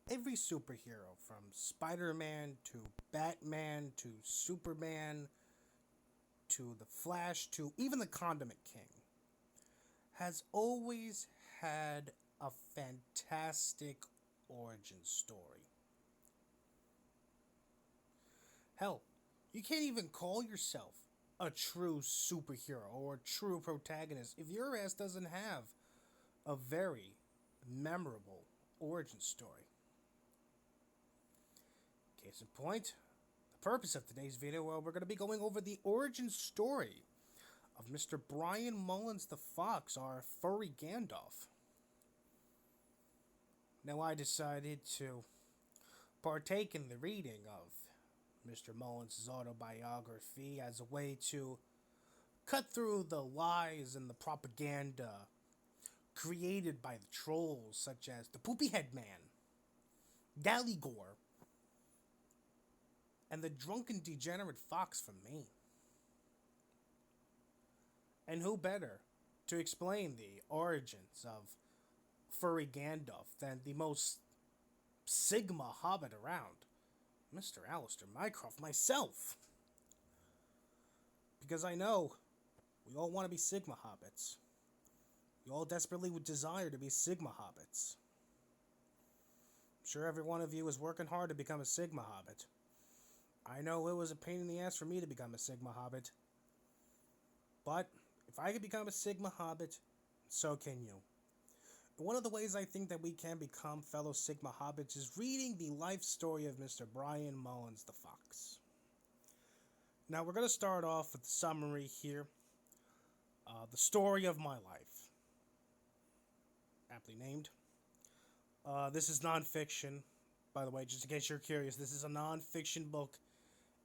Every superhero, from Spider-Man to Batman to Superman to the Flash to even the Condiment King, has always had a fantastic origin story. Hell, you can't even call yourself a true superhero or a true protagonist if your ass doesn't have a very memorable origin story. Case in point, the purpose of today's video, well, we're going to be going over the origin story of Mr. Brian Mullins the Fox, our furry Gandalf. Now, I decided to partake in the reading of Mr. Mullins' autobiography as a way to cut through the lies and the propaganda created by the trolls such as the Poopy Head Man, Galligore, and the drunken degenerate fox from Maine. And who better to explain the origins of furry Gandalf than the most Sigma hobbit around, Mr. Alistair Mycroft, myself? Because I know we all want to be Sigma hobbits. We all desperately would desire to be Sigma hobbits. I'm sure every one of you is working hard to become a Sigma hobbit. I know it was a pain in the ass for me to become a Sigma hobbit. But if I could become a Sigma hobbit, so can you. One of the ways I think that we can become fellow Sigma hobbits is reading the life story of Mr. Brian Mullins the Fox. Now we're going to start off with the summary here. The story of my life. Aptly named. This is nonfiction. By the way, just in case you're curious, this is a nonfiction book.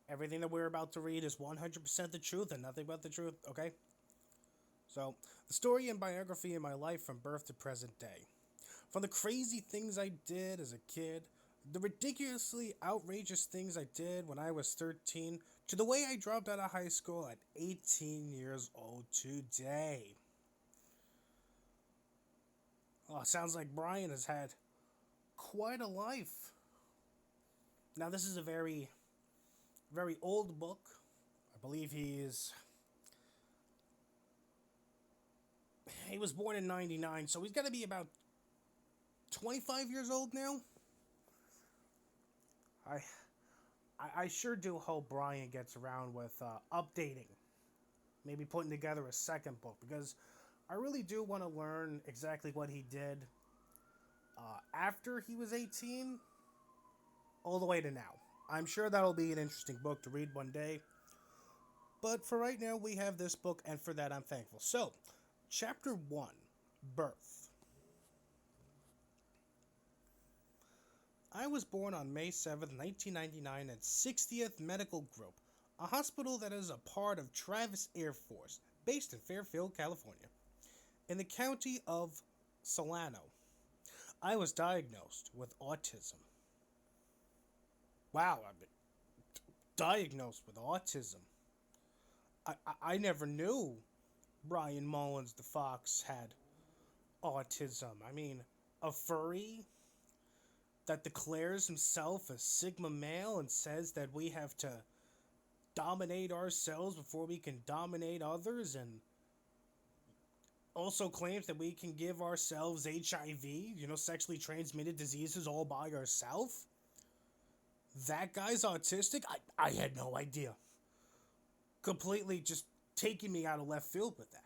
Everything that we're about to read is 100% the truth and nothing but the truth, okay? So, the story and biography of my life from birth to present day. From the crazy things I did as a kid, the ridiculously outrageous things I did when I was 13, to the way I dropped out of high school at 18 years old today. Oh, sounds like Brian has had quite a life. Now, this is a very old book. I believe he was born in 99, so he's got to be about 25 years old now. I I sure do hope Brian gets around with updating, maybe putting together a second book, because I really do want to learn exactly what he did after he was 18 all the way to now. I'm sure that'll be an interesting book to read one day. But for right now, we have this book, and for that, I'm thankful. So, Chapter 1, Birth. I was born on May 7th, 1999 at 60th Medical Group, a hospital that is a part of Travis Air Force, based in Fairfield, California, in the county of Solano. I was diagnosed with autism. Wow, I've been diagnosed with autism. I never knew Brian Mullins the Fox had autism. I mean, a furry that declares himself a Sigma male and says that we have to dominate ourselves before we can dominate others, and also claims that we can give ourselves HIV, sexually transmitted diseases all by ourselves. That guy's autistic? I had no idea. Completely just taking me out of left field with that.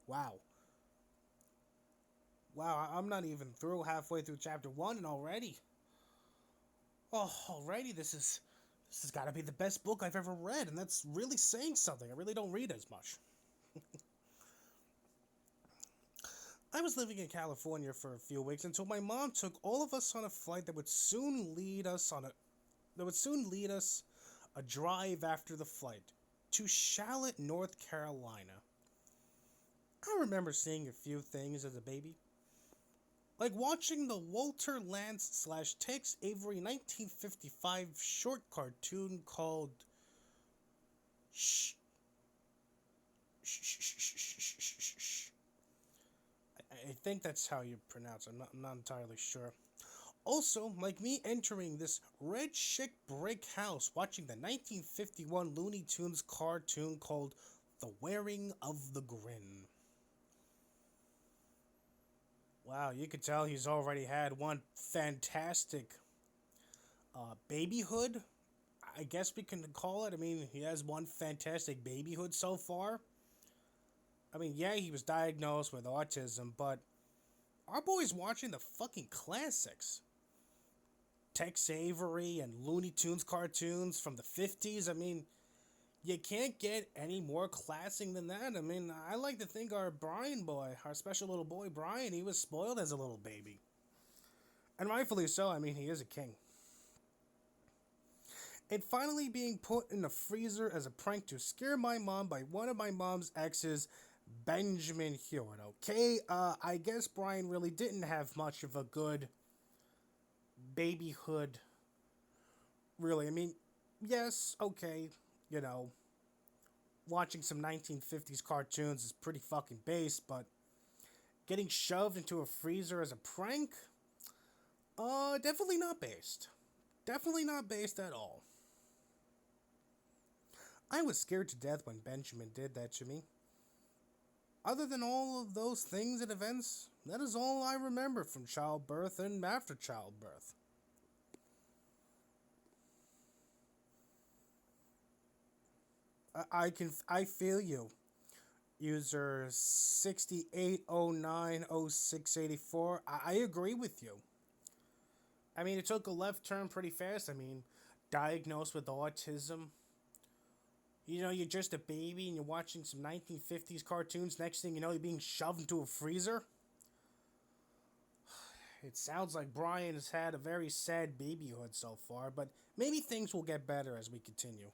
Wow. Wow, I'm not even through halfway through chapter 1 and already. Oh, already this has got to be the best book I've ever read, and that's really saying something. I really don't read as much. I was living in California for a few weeks until my mom took all of us on a flight that would soon lead us a drive after the flight to Charlotte, North Carolina. I remember seeing a few things as a baby, like watching the Walter Lantz slash Tex Avery 1955 short cartoon called Shh. Shh. I think that's how you pronounce it. I'm not entirely sure. Also, like me entering this red chick brick house watching the 1951 Looney Tunes cartoon called The Wearing of the Grin. Wow, you could tell he's already had one fantastic babyhood. I guess we can call it. I mean, he has one fantastic babyhood so far. I mean, yeah, he was diagnosed with autism, but our boy's watching the fucking classics. Tex Avery and Looney Tunes cartoons from the 50s. I mean, you can't get any more classic than that. I mean, I like to think our Brian boy, our special little boy Brian, he was spoiled as a little baby. And rightfully so. I mean, he is a king. And finally being put in a freezer as a prank to scare my mom by one of my mom's exes, Benjamin Hewitt. Okay, I guess Brian really didn't have much of a good babyhood, really. I mean, yes, okay, you know, watching some 1950s cartoons is pretty fucking base, but getting shoved into a freezer as a prank? Definitely not based. Definitely not based at all. I was scared to death when Benjamin did that to me. Other than all of those things and events, that is all I remember from childbirth and after childbirth. I feel you. User 68090684. I agree with you. I mean, it took a left turn pretty fast. I mean, diagnosed with autism. You know, you're just a baby and you're watching some 1950s cartoons. Next thing you know, you're being shoved into a freezer. It sounds like Brian has had a very sad babyhood so far, but maybe things will get better as we continue.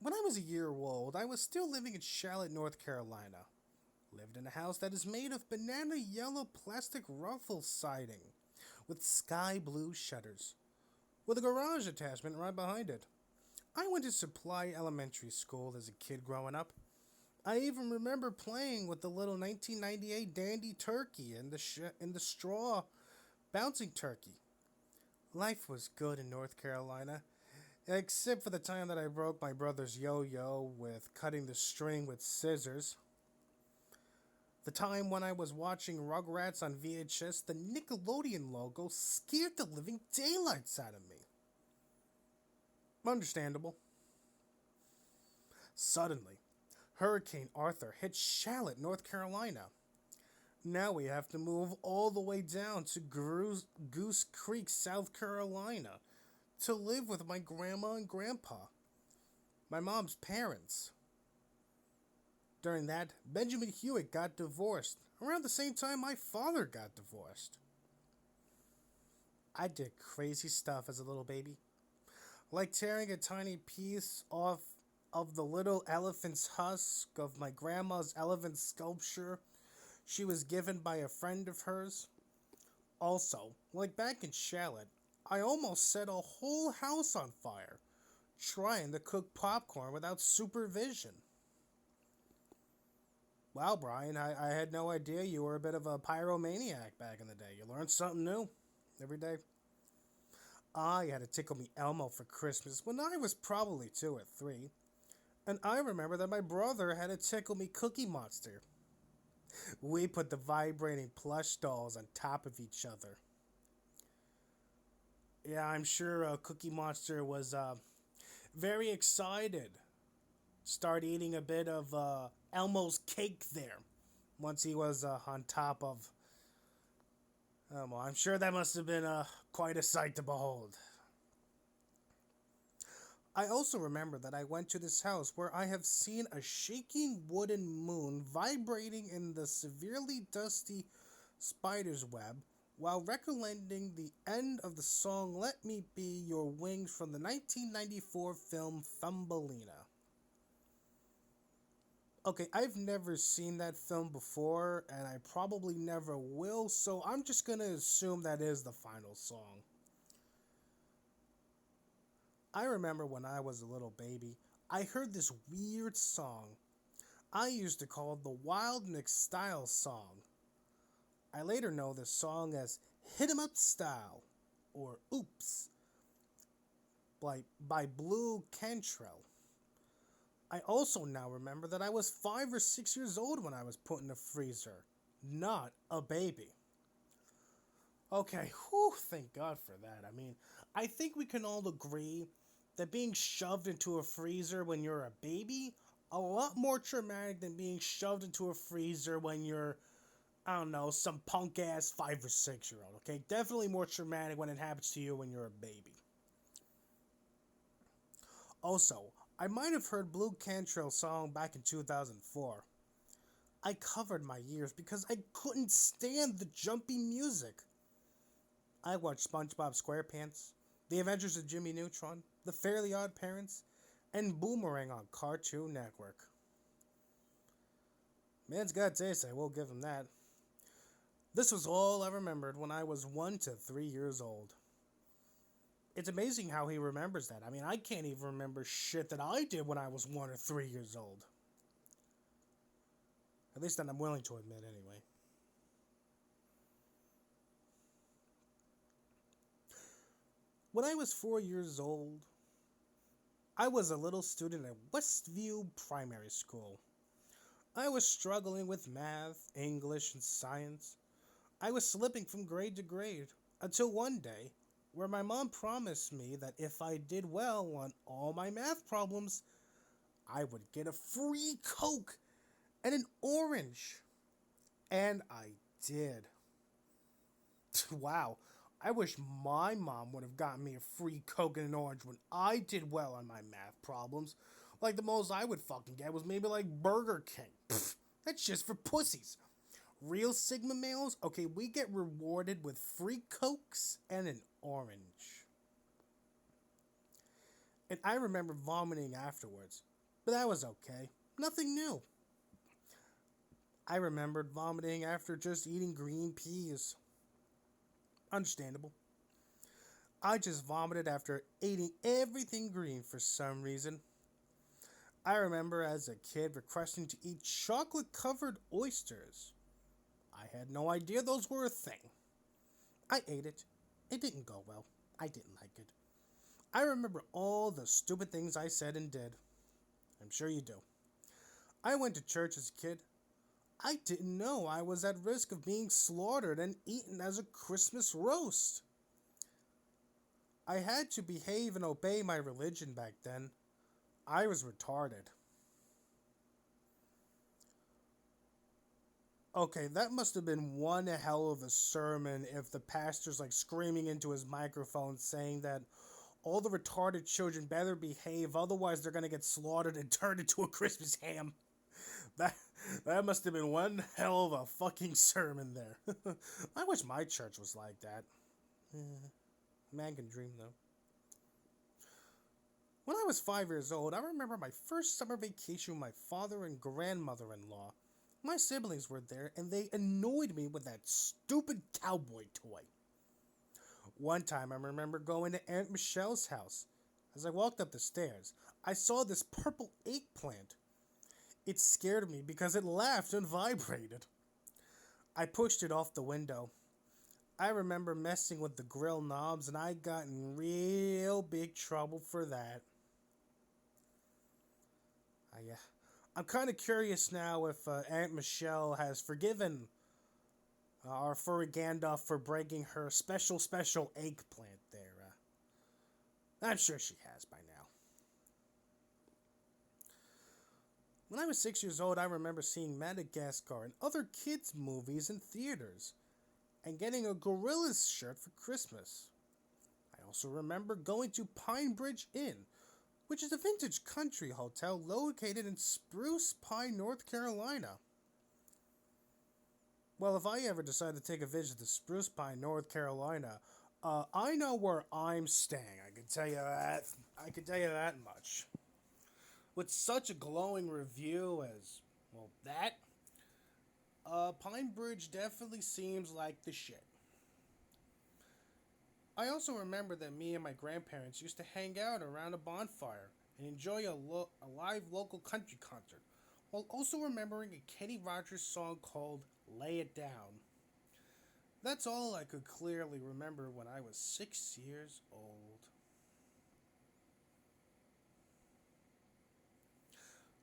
When I was a year old, I was still living in Charlotte, North Carolina. Lived in a house that is made of banana yellow plastic ruffle siding with sky blue shutters, with a garage attachment right behind it. I went to Supply Elementary School as a kid growing up. I even remember playing with the little 1998 Dandy Turkey and the straw bouncing turkey. Life was good in North Carolina, except for the time that I broke my brother's yo-yo with cutting the string with scissors. The time when I was watching Rugrats on VHS, the Nickelodeon logo scared the living daylights out of me. Understandable. Suddenly, Hurricane Arthur hit Charlotte, North Carolina. Now we have to move all the way down to Goose Creek, South Carolina, to live with my grandma and grandpa, my mom's parents. During that, Benjamin Hewitt got divorced, around the same time my father got divorced. I did crazy stuff as a little baby, like tearing a tiny piece off of the little elephant's husk of my grandma's elephant sculpture she was given by a friend of hers. Also, like back in Charlotte, I almost set a whole house on fire trying to cook popcorn without supervision. Wow, Brian, I had no idea you were a bit of a pyromaniac back in the day. You learned something new every day. I had to tickle me Elmo for Christmas when I was probably 2 or 3. And I remember that my brother had to tickle me Cookie Monster. We put the vibrating plush dolls on top of each other. Yeah, I'm sure Cookie Monster was very excited. Start eating a bit of Elmo's cake there once he was on top of Elmo. I'm sure that must have been quite a sight to behold. I also remember that I went to this house where I have seen a shaking wooden moon vibrating in the severely dusty spider's web while recollecting the end of the song Let Me Be Your Wings from the 1994 film Thumbelina. Okay, I've never seen that film before, and I probably never will, so I'm just gonna assume that is the final song. I remember when I was a little baby, I heard this weird song I used to call the Wild Nick Style song. I later know this song as Hit 'em Up Style or Oops by Blue Cantrell. I also now remember that I was 5 or 6 years old when I was put in a freezer, not a baby. Okay, whew, thank God for that. I mean, I think we can all agree that being shoved into a freezer when you're a baby a lot more traumatic than being shoved into a freezer when you're, I don't know, some punk ass 5 or 6 year old. Okay, definitely more traumatic when it happens to you when you're a baby. Also, I might have heard Blue Cantrell's song back in 2004. I covered my ears because I couldn't stand the jumpy music. I watched SpongeBob SquarePants, The Adventures of Jimmy Neutron, The Fairly Odd Parents, and Boomerang on Cartoon Network. Man's got taste, I will give him that. This was all I remembered when I was 1 to 3 years old. It's amazing how he remembers that. I mean, I can't even remember shit that I did when I was 1 or 3 years old. At least that I'm willing to admit, anyway. When I was 4 years old, I was a little student at Westview Primary School. I was struggling with math, English, and science. I was slipping from grade to grade until one day where my mom promised me that if I did well on all my math problems, I would get a free Coke and an orange. And I did. Wow. I wish my mom would have gotten me a free Coke and an orange when I did well on my math problems. Like the most I would fucking get was maybe like Burger King. Pfft, that's just for pussies. Real Sigma males, okay, we get rewarded with free Cokes and an orange. And I remember vomiting afterwards, but that was okay. Nothing new. I remembered vomiting after just eating green peas. Understandable. I just vomited after eating everything green for some reason. I remember as a kid requesting to eat chocolate covered oysters. I had no idea those were a thing. I ate it. It didn't go well. I didn't like it. I remember all the stupid things I said and did. I'm sure you do. I went to church as a kid. I didn't know I was at risk of being slaughtered and eaten as a Christmas roast. I had to behave and obey my religion back then. I was retarded. Okay, that must have been one hell of a sermon if the pastor's like screaming into his microphone saying that all the retarded children better behave, otherwise they're gonna get slaughtered and turned into a Christmas ham. That that must have been one hell of a fucking sermon there. I wish my church was like that. Man can dream though. When I was 5 years old, I remember my first summer vacation with my father and grandmother-in-law. My siblings were there and they annoyed me with that stupid cowboy toy. One time I remember going to Aunt Michelle's house. As I walked up the stairs, I saw this purple eggplant. It scared me because it laughed and vibrated. I pushed it off the window. I remember messing with the grill knobs and I got in real big trouble for that. I'm kind of curious now if Aunt Michelle has forgiven our furry Gandalf for breaking her special eggplant there. I'm sure she has by now. When I was 6 years old, I remember seeing Madagascar and other kids' movies in theaters and getting a Gorillaz shirt for Christmas. I also remember going to Pine Bridge Inn, which is a vintage country hotel located in Spruce Pine, North Carolina. Well, if I ever decide to take a visit to Spruce Pine, North Carolina, I know where I'm staying. I can tell you that. I can tell you that much. With such a glowing review as, well, that, Pine Bridge definitely seems like the shit. I also remember that me and my grandparents used to hang out around a bonfire and enjoy a live local country concert, while also remembering a Kenny Rogers song called Lay It Down. That's all I could clearly remember when I was 6 years old.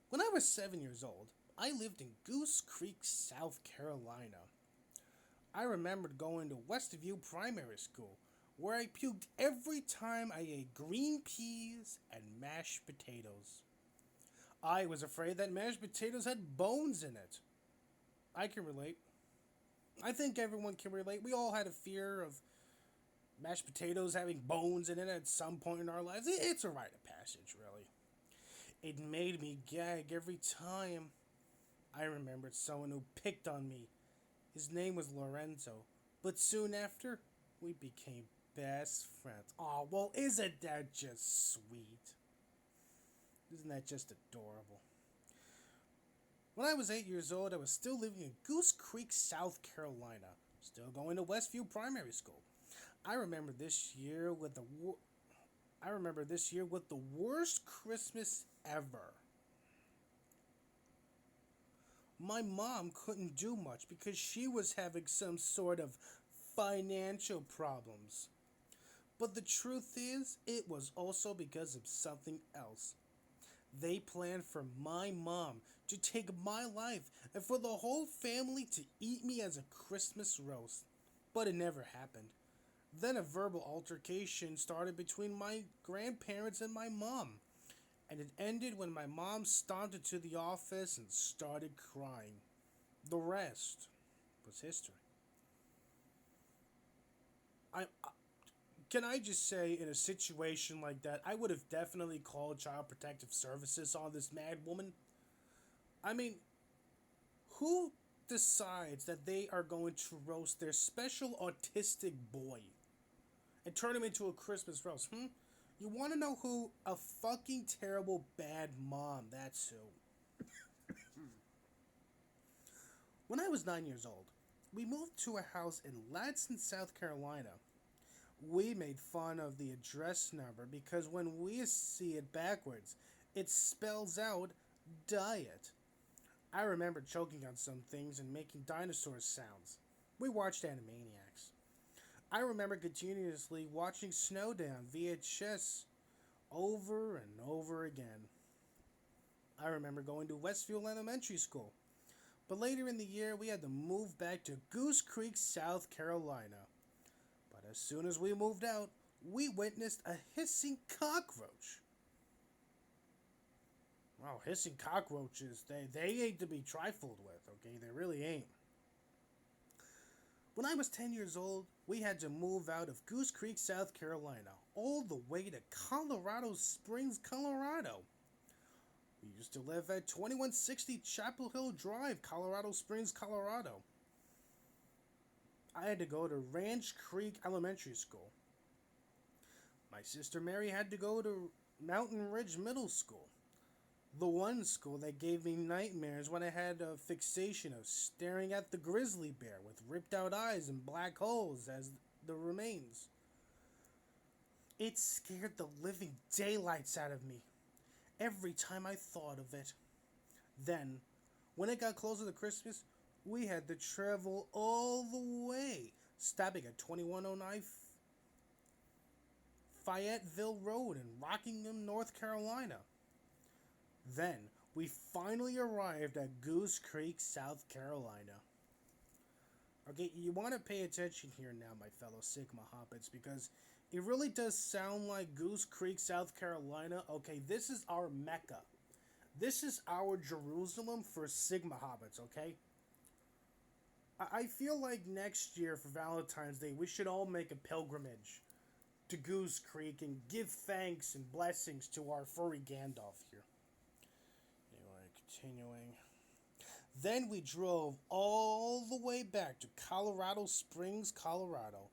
When I was 7 years old, I lived in Goose Creek, South Carolina. I remembered going to Westview Primary School, where I puked every time I ate green peas and mashed potatoes. I was afraid that mashed potatoes had bones in it. I can relate. I think everyone can relate. We all had a fear of mashed potatoes having bones in it at some point in our lives. It's a rite of passage, really. It made me gag every time. I remembered someone who picked on me. His name was Lorenzo, but soon after, we became best friends. Oh, well, isn't that just sweet? Isn't that just adorable? When I was 8 years old, I was still living in Goose Creek, South Carolina, still going to Westview Primary School. I remember this year with the I remember this year with the worst Christmas ever. My mom couldn't do much because she was having some sort of financial problems. But the truth is, it was also because of something else. They planned for my mom to take my life and for the whole family to eat me as a Christmas roast. But it never happened. Then a verbal altercation started between my grandparents and my mom, and it ended when my mom stomped into the office and started crying. The rest was history. I can I just say, in a situation like that, I would have definitely called Child Protective Services on this mad woman. I mean, who decides that they are going to roast their special autistic boy and turn him into a Christmas roast? You want to know who? A fucking terrible bad mom. That's who. When I was 9 years old, we moved to a house in Ladson, South Carolina. We made fun of the address number because when we see it backwards, it spells out diet. I remember choking on some things and making dinosaur sounds. We watched Animaniacs. I remember continuously watching Snowdown VHS over and over again. I remember going to Westfield Elementary School. But later in the year, we had to move back to Goose Creek, South Carolina. But as soon as we moved out, we witnessed a hissing cockroach. Wow, hissing cockroaches, they ain't to be trifled with, okay? They really ain't. When I was 10 years old, we had to move out of Goose Creek, South Carolina, all the way to Colorado Springs, Colorado. We used to live at 2160 Chapel Hill Drive, Colorado Springs, Colorado. I had to go to Ranch Creek Elementary School. My sister Mary had to go to Mountain Ridge Middle School. The one school that gave me nightmares when I had a fixation of staring at the grizzly bear with ripped out eyes and black holes as the remains. It scared the living daylights out of me every time I thought of it. Then, when it got closer to Christmas, we had to travel all the way, stopping at 2109 Fayetteville Road in Rockingham, North Carolina. Then, we finally arrived at Goose Creek, South Carolina. Okay, you want to pay attention here now, my fellow Sigma Hobbits, because it really does sound like Goose Creek, South Carolina. Okay, this is our Mecca. This is our Jerusalem for Sigma Hobbits, okay? I feel like next year for Valentine's Day, we should all make a pilgrimage to Goose Creek and give thanks and blessings to our furry Gandalf here. Anyway, continuing. Then we drove all the way back to Colorado Springs, Colorado,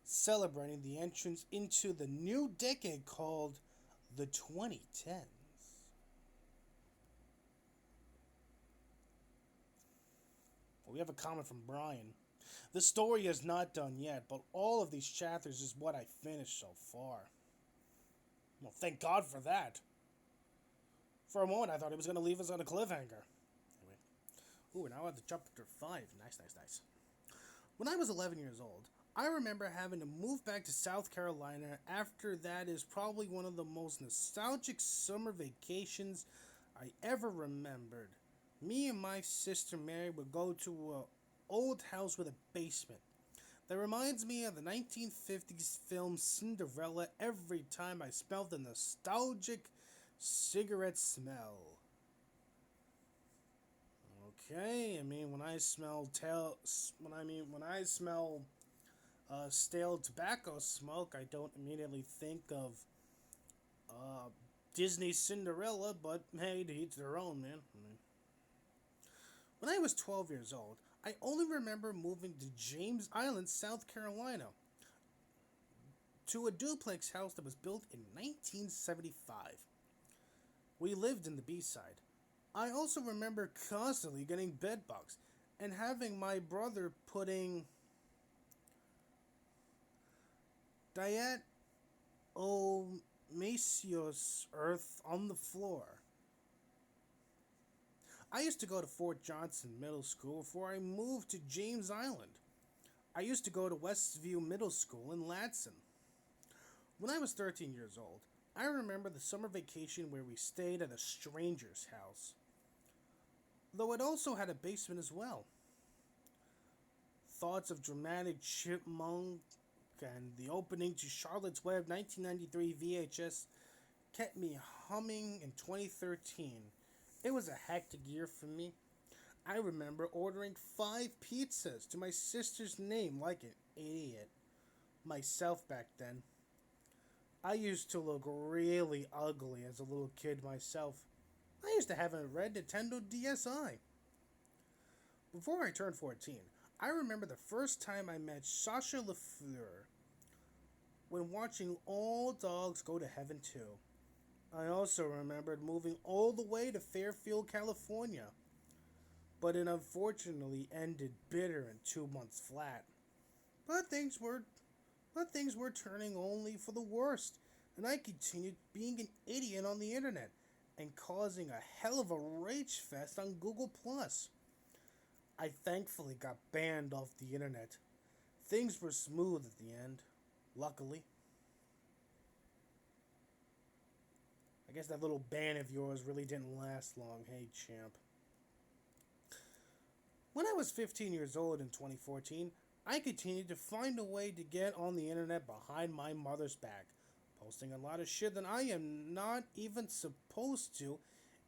celebrating the entrance into the new decade called the 2010s. We have a comment from Brian. The story is not done yet, but all of these chapters is what I finished so far. Well, thank God for that. For a moment, I thought he was going to leave us on a cliffhanger. Anyway. Ooh, now we're at the chapter 5. Nice, nice, nice. When I was 11 years old, I remember having to move back to South Carolina after that is probably one of the most nostalgic summer vacations I ever remembered. Me and my sister Mary would go to an old house with a basement that reminds me of the 1950s film Cinderella every time I smell the nostalgic cigarette smell. Okay, I mean when I smell when I smell stale tobacco smoke, I don't immediately think of uh, Disney Cinderella, but hey, to each their own, man. I mean, when I was 12 years old, I only remember moving to James Island, South Carolina, to a duplex house that was built in 1975. We lived in the B side. I also remember constantly getting bed bugs and having my brother putting diatomaceous earth on the floor. I used to go to Fort Johnson Middle School before I moved to James Island. I used to go to Westview Middle School in Ladson. When I was 13 years old, I remember the summer vacation where we stayed at a stranger's house, though it also had a basement as well. Thoughts of dramatic chipmunk and the opening to Charlotte's Web 1993 VHS kept me humming in 2013. It was a hectic year for me. I remember ordering 5 pizzas to my sister's name like an idiot. Myself back then. I used to look really ugly as a little kid myself. I used to have a red Nintendo DSi. Before I turned 14, I remember the first time I met Sasha LaFleur when watching All Dogs Go to Heaven too. I also remembered moving all the way to Fairfield, California, but it unfortunately ended bitter in 2 months flat. But things were but things were turning only for the worst, and I continued being an idiot on the internet and causing a hell of a rage fest on Google Plus. I thankfully got banned off the internet. Things were smooth at the end, luckily. I guess that little ban of yours really didn't last long, hey champ. When I was 15 years old in 2014, I continued to find a way to get on the internet behind my mother's back, posting a lot of shit that I am not even supposed to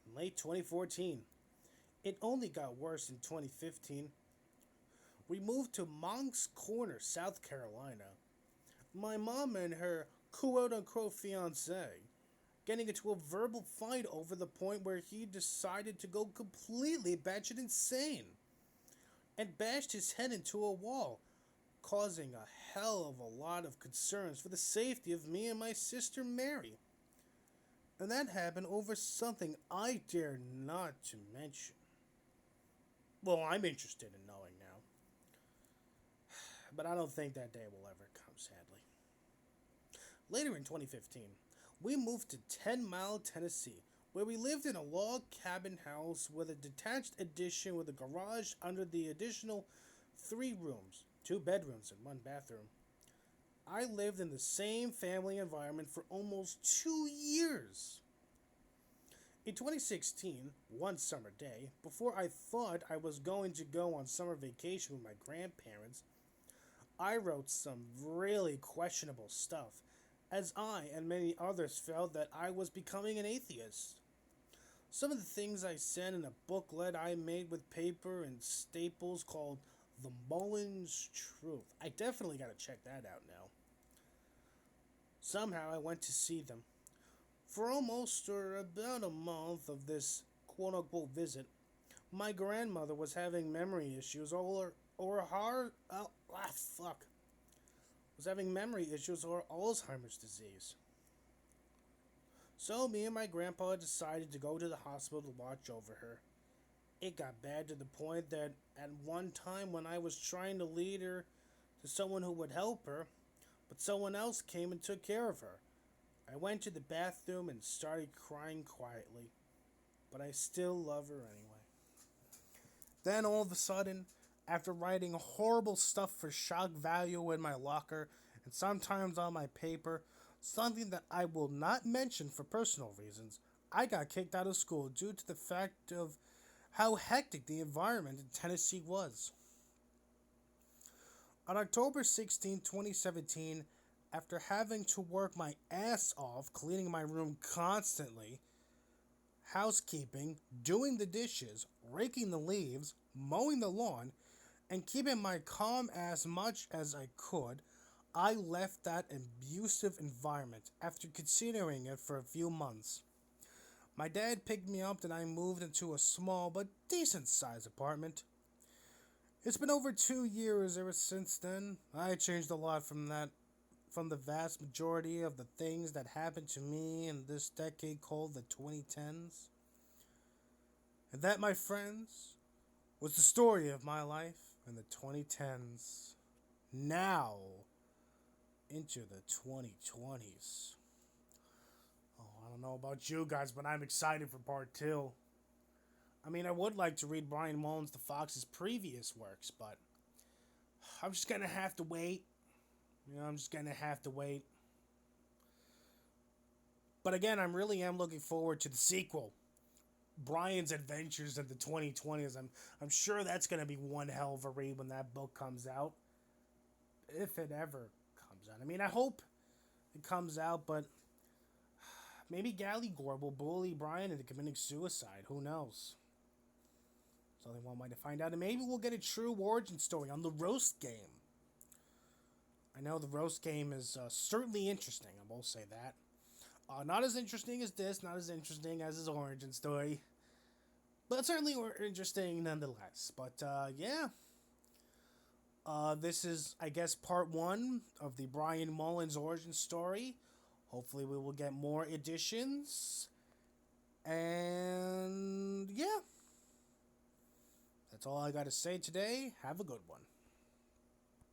in late 2014. It only got worse in 2015. We moved to Monk's Corner, South Carolina. My mom and her quote unquote fiance getting into a verbal fight over the point where he decided to go completely batshit insane and bashed his head into a wall, causing a hell of a lot of concerns for the safety of me and my sister Mary. And that happened over something I dare not to mention. Well, I'm interested in knowing now, but I don't think that day will ever come, sadly. Later in 2015, we moved to 10 Mile, Tennessee, where we lived in a log cabin house with a detached addition with a garage under the additional 3 rooms, 2 bedrooms, and 1 bathroom. I lived in the same family environment for almost 2 years. In 2016, one summer day, before I thought I was going to go on summer vacation with my grandparents, I wrote some really questionable stuff, as I and many others felt that I was becoming an atheist. Some of the things I said in a booklet I made with paper and staples called The Mullins Truth. I definitely gotta check that out now. Somehow I went to see them. For almost or about a month of this quote unquote visit, my grandmother was having memory issues or hard fuck was having memory issues or Alzheimer's disease. So me and my grandpa decided to go to the hospital to watch over her. It got bad to the point that at one time when I was trying to lead her to someone who would help her, but someone else came and took care of her. I went to the bathroom and started crying quietly, but I still love her anyway. Then all of a sudden, after writing horrible stuff for shock value in my locker and sometimes on my paper, something that I will not mention for personal reasons, I got kicked out of school due to the fact of how hectic the environment in Tennessee was. On October 16, 2017, after having to work my ass off cleaning my room constantly, housekeeping, doing the dishes, raking the leaves, mowing the lawn, and keeping my calm as much as I could, I left that abusive environment after considering it for a few months. My dad picked me up and I moved into a small but decent sized apartment. It's been over 2 years ever since then. I changed a lot from the vast majority of the things that happened to me in this decade called the 2010s. And that, my friends, was the story of my life in the 2010s. Now, into the 2020s. Oh, I don't know about you guys, but I'm excited for part two. I mean, I would like to read Brian Mullins the Fox's previous works, but I'm just gonna have to wait. I'm just gonna have to wait. But again, I really am looking forward to the sequel, Brian's Adventures in the 2020s. I'm sure that's gonna be one hell of a read when that book comes out, if it ever comes out. I mean, I hope it comes out, but maybe Galligore will bully Brian into committing suicide. Who knows? There's only one way to find out, and maybe we'll get a true origin story on the roast game. I know the roast game is certainly interesting, I will say that. Not as interesting as this, not as interesting as his origin story, but certainly interesting nonetheless. But yeah, this is, I guess, part one of the Brian Mullins origin story. Hopefully we will get more editions. And yeah, that's all I got to say today. Have a good one.